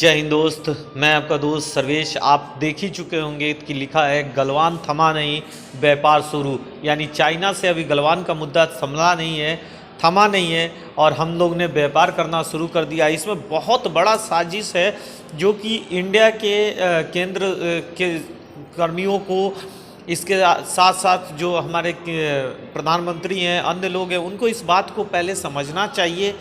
जय हिंद दोस्त। मैं आपका दोस्त सर्वेश। आप देख ही चुके होंगे कि लिखा है गलवान थमा नहीं, व्यापार शुरू। यानी चाइना से अभी गलवान का मुद्दा संभला नहीं है, थमा नहीं है और हम लोग ने व्यापार करना शुरू कर दिया। इसमें बहुत बड़ा साजिश है जो कि इंडिया के केंद्र के कर्मियों को, इसके साथ साथ जो हमारे प्रधानमंत्री हैं, अन्य लोग हैं, उनको इस बात को पहले समझना चाहिए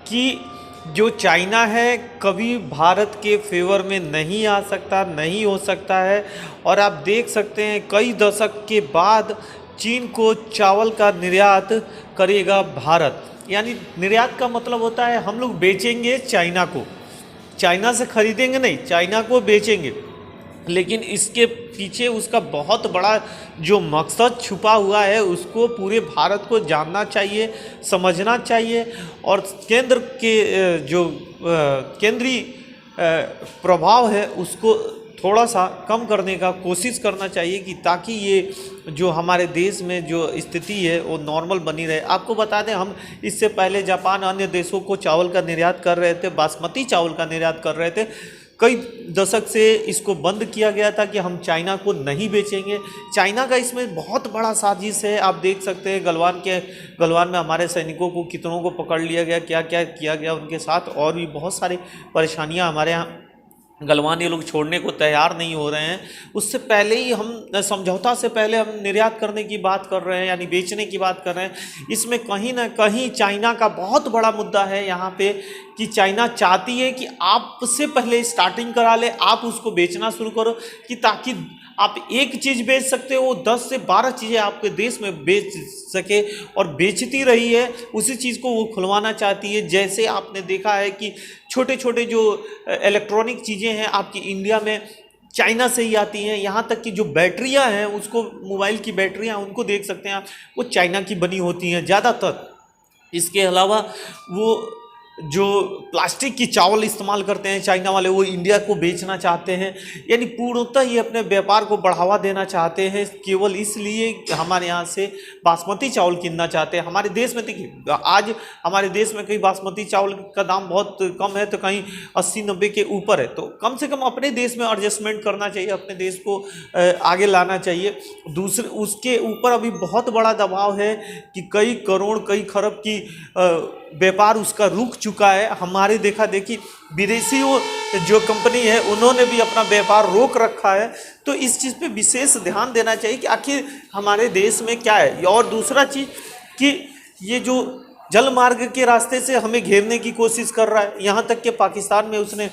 कि जो चाइना है कभी भारत के फेवर में नहीं आ सकता, नहीं हो सकता है। और आप देख सकते हैं कई दशक के बाद चीन को चावल का निर्यात करेगा भारत। यानी निर्यात का मतलब होता है हम लोग बेचेंगे चाइना को, चाइना से खरीदेंगे नहीं, चाइना को बेचेंगे। लेकिन इसके पीछे उसका बहुत बड़ा जो मकसद छुपा हुआ है उसको पूरे भारत को जानना चाहिए, समझना चाहिए। और केंद्र के जो केंद्रीय प्रभाव है उसको थोड़ा सा कम करने का कोशिश करना चाहिए कि ताकि ये जो हमारे देश में जो स्थिति है वो नॉर्मल बनी रहे। आपको बता दें, हम इससे पहले जापान अन्य देशों को चावल का निर्यात कर रहे थे, बासमती चावल का निर्यात कर रहे थे। कई दशक से इसको बंद किया गया था कि हम चाइना को नहीं बेचेंगे। चाइना का इसमें बहुत बड़ा साजिश है। आप देख सकते हैं गलवान में हमारे सैनिकों को कितनों को पकड़ लिया गया, क्या क्या किया गया उनके साथ। और भी बहुत सारी परेशानियां हमारे यहाँ गलवान ये लोग छोड़ने को तैयार नहीं हो रहे हैं। उससे पहले ही हम समझौता से पहले हम निर्यात करने की बात कर रहे हैं, यानी बेचने की बात कर रहे हैं। इसमें कहीं ना कहीं चाइना का बहुत बड़ा मुद्दा है यहाँ पे कि चाइना चाहती है कि आपसे पहले स्टार्टिंग करा ले, आप उसको बेचना शुरू करो कि ताकि आप एक चीज़ बेच सकते हो, वो 10 से 12 चीज़ें आपके देश में बेच सके। और बेचती रही है उसी चीज़ को वो खुलवाना चाहती है। जैसे आपने देखा है कि छोटे छोटे जो इलेक्ट्रॉनिक चीज़ें हैं आपकी इंडिया में चाइना से ही आती हैं। यहाँ तक कि जो बैटरियाँ हैं, उसको मोबाइल की बैटरियाँ उनको देख सकते हैं आप, वो चाइना की बनी होती हैं ज़्यादातर। इसके अलावा वो जो प्लास्टिक की चावल इस्तेमाल करते हैं चाइना वाले, वो इंडिया को बेचना चाहते हैं। यानी पूर्णतः ये अपने व्यापार को बढ़ावा देना चाहते हैं, केवल इसलिए हमारे यहाँ से बासमती चावल किनना चाहते हैं। हमारे देश में देखिए, आज हमारे देश में कहीं बासमती चावल का दाम बहुत कम है तो कहीं 80-90 के ऊपर है। तो कम से कम अपने देश में एडजस्टमेंट करना चाहिए, अपने देश को आगे लाना चाहिए। दूसरे उसके ऊपर अभी बहुत बड़ा दबाव है कि कई करोड़ कई खरब की व्यापार उसका रुक चुका है। हमारे देखा देखी विदेशी जो कंपनी है उन्होंने भी अपना व्यापार रोक रखा है। तो इस चीज़ पे विशेष ध्यान देना चाहिए कि आखिर हमारे देश में क्या है। और दूसरा चीज़ कि ये जो जल मार्ग के रास्ते से हमें घेरने की कोशिश कर रहा है, यहाँ तक कि पाकिस्तान में उसने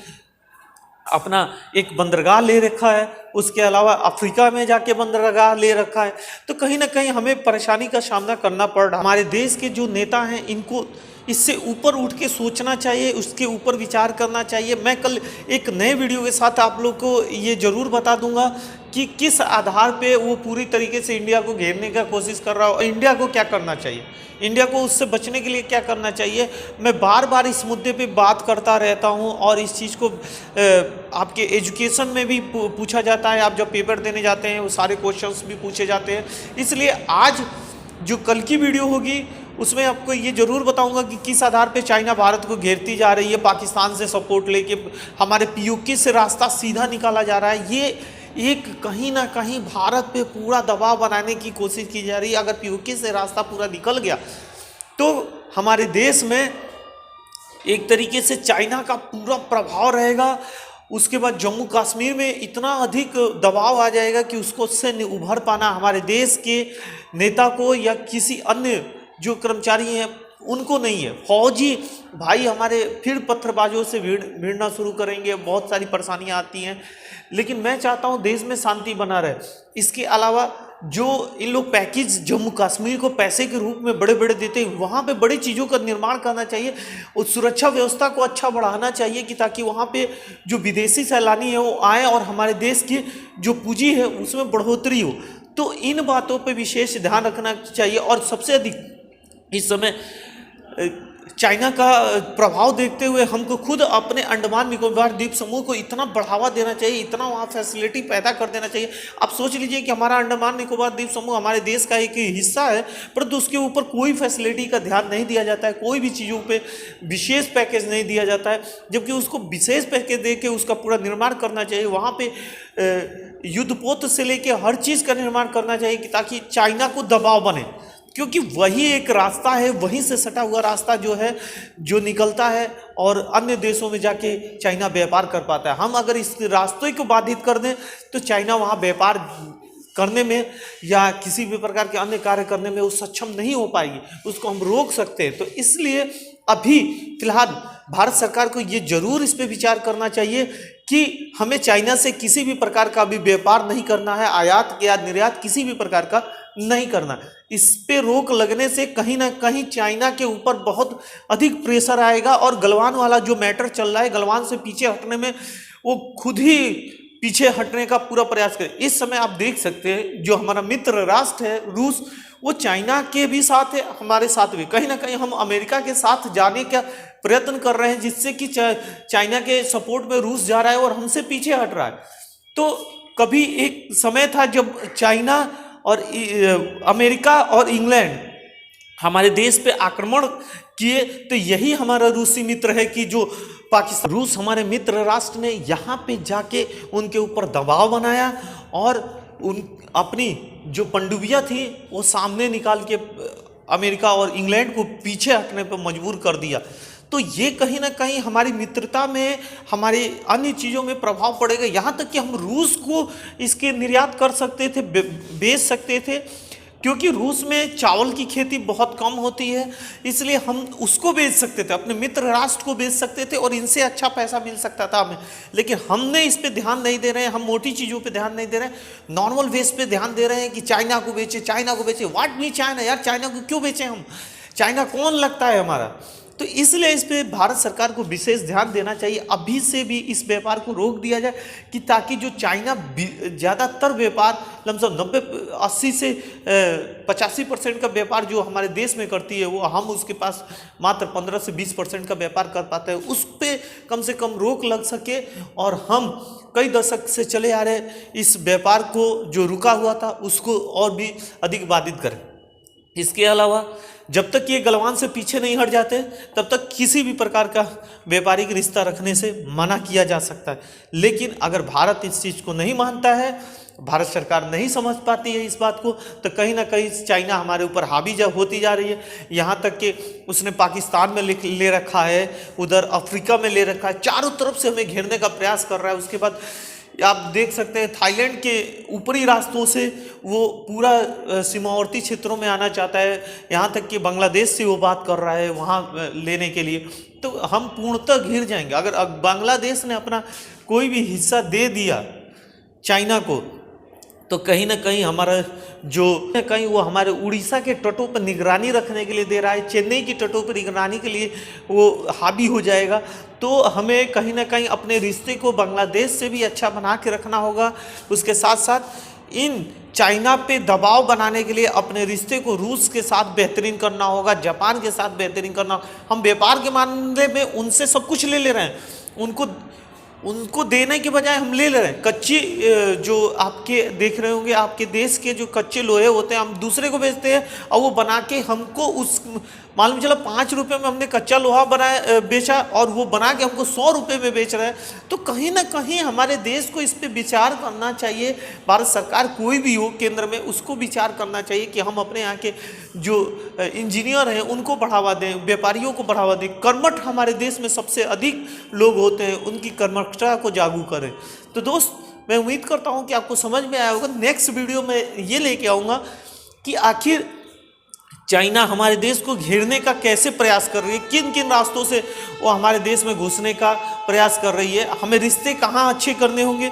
अपना एक बंदरगाह ले रखा है, उसके अलावा अफ्रीका में जाके बंदरगाह ले रखा है। तो कहीं ना कहीं हमें परेशानी का सामना करना पड़ रहा है। हमारे देश के जो नेता हैं इनको इससे ऊपर उठ के सोचना चाहिए, उसके ऊपर विचार करना चाहिए। मैं कल एक नए वीडियो के साथ आप लोग को ये ज़रूर बता दूंगा कि किस आधार पे वो पूरी तरीके से इंडिया को घेरने का कोशिश कर रहा हो, इंडिया को क्या करना चाहिए, इंडिया को उससे बचने के लिए क्या करना चाहिए। मैं बार बार इस मुद्दे पे बात करता रहता हूँ और इस चीज़ को आपके एजुकेशन में भी पूछा जाता है। आप जब पेपर देने जाते हैं वो सारे क्वेश्चंस भी पूछे जाते हैं। इसलिए आज जो कल की वीडियो होगी उसमें आपको ये ज़रूर बताऊंगा कि किस आधार पे चाइना भारत को घेरती जा रही है, पाकिस्तान से सपोर्ट लेके हमारे पीओके से रास्ता सीधा निकाला जा रहा है। ये एक कहीं ना कहीं भारत पे पूरा दबाव बनाने की कोशिश की जा रही है। अगर पीओके से रास्ता पूरा निकल गया तो हमारे देश में एक तरीके से चाइना का पूरा प्रभाव रहेगा। उसके बाद जम्मू कश्मीर में इतना अधिक दबाव आ जाएगा कि उससे उभर पाना हमारे देश के नेता को या किसी अन्य जो कर्मचारी हैं उनको नहीं है। फौजी भाई हमारे फिर पत्थरबाजों से भिड़ना शुरू करेंगे, बहुत सारी परेशानियां आती हैं। लेकिन मैं चाहता हूं देश में शांति बना रहे। इसके अलावा जो इन लोग पैकेज जम्मू कश्मीर को पैसे के रूप में बड़े बड़े देते हैं, वहाँ पे बड़ी चीज़ों का निर्माण करना चाहिए और सुरक्षा व्यवस्था को अच्छा बढ़ाना चाहिए कि ताकि वहाँ पे जो विदेशी सैलानी है वो आए और हमारे देश की जो पूंजी है उसमें बढ़ोतरी हो। तो इन बातों पर विशेष ध्यान रखना चाहिए। और सबसे अधिक इस समय चाइना का प्रभाव देखते हुए हमको खुद अपने अंडमान निकोबार द्वीप समूह को इतना बढ़ावा देना चाहिए, इतना वहाँ फैसिलिटी पैदा कर देना चाहिए। आप सोच लीजिए कि हमारा अंडमान निकोबार द्वीप समूह हमारे देश का एक हिस्सा है, परंतु उसके ऊपर कोई फैसिलिटी का ध्यान नहीं दिया जाता है, कोई भी चीज़ों पे विशेष पैकेज नहीं दिया जाता है, जबकि उसको विशेष पैकेज दे के उसका पूरा निर्माण करना चाहिए। वहाँ पे युद्धपोत से लेके हर चीज़ का निर्माण करना चाहिए कि ताकि चाइना को दबाव बने, क्योंकि वही एक रास्ता है, वहीं से सटा हुआ रास्ता जो है जो निकलता है और अन्य देशों में जाके चाइना व्यापार कर पाता है। हम अगर इस रास्ते को बाधित कर दें तो चाइना वहाँ व्यापार करने में या किसी भी प्रकार के अन्य कार्य करने में वो सक्षम नहीं हो पाएगी, उसको हम रोक सकते हैं। तो इसलिए अभी फिलहाल भारत सरकार को ये जरूर इस पर विचार करना चाहिए कि हमें चाइना से किसी भी प्रकार का अभी व्यापार नहीं करना है, आयात या निर्यात किसी भी प्रकार का नहीं करना। इस पे रोक लगने से कहीं ना कहीं चाइना के ऊपर बहुत अधिक प्रेशर आएगा और गलवान वाला जो मैटर चल रहा है, गलवान से पीछे हटने में वो खुद ही पीछे हटने का पूरा प्रयास करे। इस समय आप देख सकते हैं जो हमारा मित्र राष्ट्र है रूस, वो चाइना के भी साथ है, हमारे साथ भी। कहीं ना कहीं हम अमेरिका के साथ जाने का प्रयत्न कर रहे हैं, जिससे कि चाइना के सपोर्ट में रूस जा रहा है और हमसे पीछे हट रहा है। तो कभी एक समय था जब चाइना और अमेरिका और इंग्लैंड हमारे देश पे आक्रमण किए, तो यही हमारा रूसी मित्र है कि जो पाकिस्तान, रूस हमारे मित्र राष्ट्र ने यहाँ पे जाके उनके ऊपर दबाव बनाया और उन अपनी जो पनडुब्बियाँ थी वो सामने निकाल के अमेरिका और इंग्लैंड को पीछे हटने पर मजबूर कर दिया। तो ये कहीं ना कहीं हमारी मित्रता में, हमारे अन्य चीज़ों में प्रभाव पड़ेगा। यहाँ तक कि हम रूस को इसके निर्यात कर सकते थे, बेच सकते थे, क्योंकि रूस में चावल की खेती बहुत कम होती है, इसलिए हम उसको बेच सकते थे, अपने मित्र राष्ट्र को बेच सकते थे और इनसे अच्छा पैसा मिल सकता था हमें। लेकिन हमने इस पे ध्यान नहीं दे रहे हैं, हम मोटी चीज़ों पे ध्यान नहीं दे रहे हैं, नॉर्मल बेस पे ध्यान दे रहे हैं कि चाइना को बेचे, चाइना को बेचे। व्हाट वी चाइना, यार चाइना को क्यों बेचें हम? चाइना कौन लगता है हमारा? तो इसलिए इस पे भारत सरकार को विशेष ध्यान देना चाहिए, अभी से भी इस व्यापार को रोक दिया जाए कि ताकि जो चाइना ज़्यादातर व्यापार लमसम 90-80 से 85% का व्यापार जो हमारे देश में करती है, वो हम उसके पास मात्र 15 से 20% का व्यापार कर पाते हैं। उस पर कम से कम रोक लग सके और हम कई दशक से चले आ रहे इस व्यापार को जो रुका हुआ था उसको और भी अधिक बाधित करें। इसके अलावा जब तक ये गलवान से पीछे नहीं हट जाते तब तक किसी भी प्रकार का व्यापारिक रिश्ता रखने से मना किया जा सकता है। लेकिन अगर भारत इस चीज़ को नहीं मानता है, भारत सरकार नहीं समझ पाती है इस बात को, तो कहीं ना कहीं चाइना हमारे ऊपर हावी होती जा रही है। यहाँ तक कि उसने पाकिस्तान में ले रखा है, उधर अफ्रीका में ले रखा है, चारों तरफ से हमें घेरने का प्रयास कर रहा है। उसके बाद आप देख सकते हैं थाईलैंड के ऊपरी रास्तों से वो पूरा सीमावर्ती क्षेत्रों में आना चाहता है, यहाँ तक कि बांग्लादेश से वो बात कर रहा है वहाँ लेने के लिए। तो हम पूर्णतः घिर जाएंगे। अगर बांग्लादेश ने अपना कोई भी हिस्सा दे दिया चाइना को, तो कहीं ना कहीं हमारा जो कहीं वो हमारे उड़ीसा के तटों पर निगरानी रखने के लिए दे रहा है, चेन्नई की तटों पर निगरानी के लिए वो हावी हो जाएगा। तो हमें कहीं ना कहीं अपने रिश्ते को बांग्लादेश से भी अच्छा बना के रखना होगा। उसके साथ साथ इन चाइना पे दबाव बनाने के लिए अपने रिश्ते को रूस के साथ बेहतरीन करना होगा, जापान के साथ बेहतरीन करना। हम व्यापार के मामले में उनसे सब कुछ ले रहे हैं, उनको देने के बजाय हम ले रहे हैं। कच्ची जो आपके देख रहे होंगे, आपके देश के जो कच्चे लोहे होते हैं हम दूसरे को बेचते हैं और वो बना के हमको उस मालूम चला 5 रुपये में हमने कच्चा लोहा बेचा और वो बना के हमको 100 रुपये में बेच रहा है। तो कहीं ना कहीं हमारे देश को इस पर विचार करना चाहिए। भारत सरकार कोई भी हो केंद्र में, उसको विचार करना चाहिए कि हम अपने यहाँ के जो इंजीनियर हैं उनको बढ़ावा दें, व्यापारियों को बढ़ावा दें। कर्मठ हमारे देश में सबसे अधिक लोग होते हैं, उनकी कर्मठता को जागू करें। तो दोस्त, मैं उम्मीद करता हूँ कि आपको समझ में आया होगा। नेक्स्ट वीडियो में ये लेके आऊँगा कि आखिर चाइना हमारे देश को घेरने का कैसे प्रयास कर रही है, किन किन रास्तों से वो हमारे देश में घुसने का प्रयास कर रही है, हमें रिश्ते कहाँ अच्छे करने होंगे।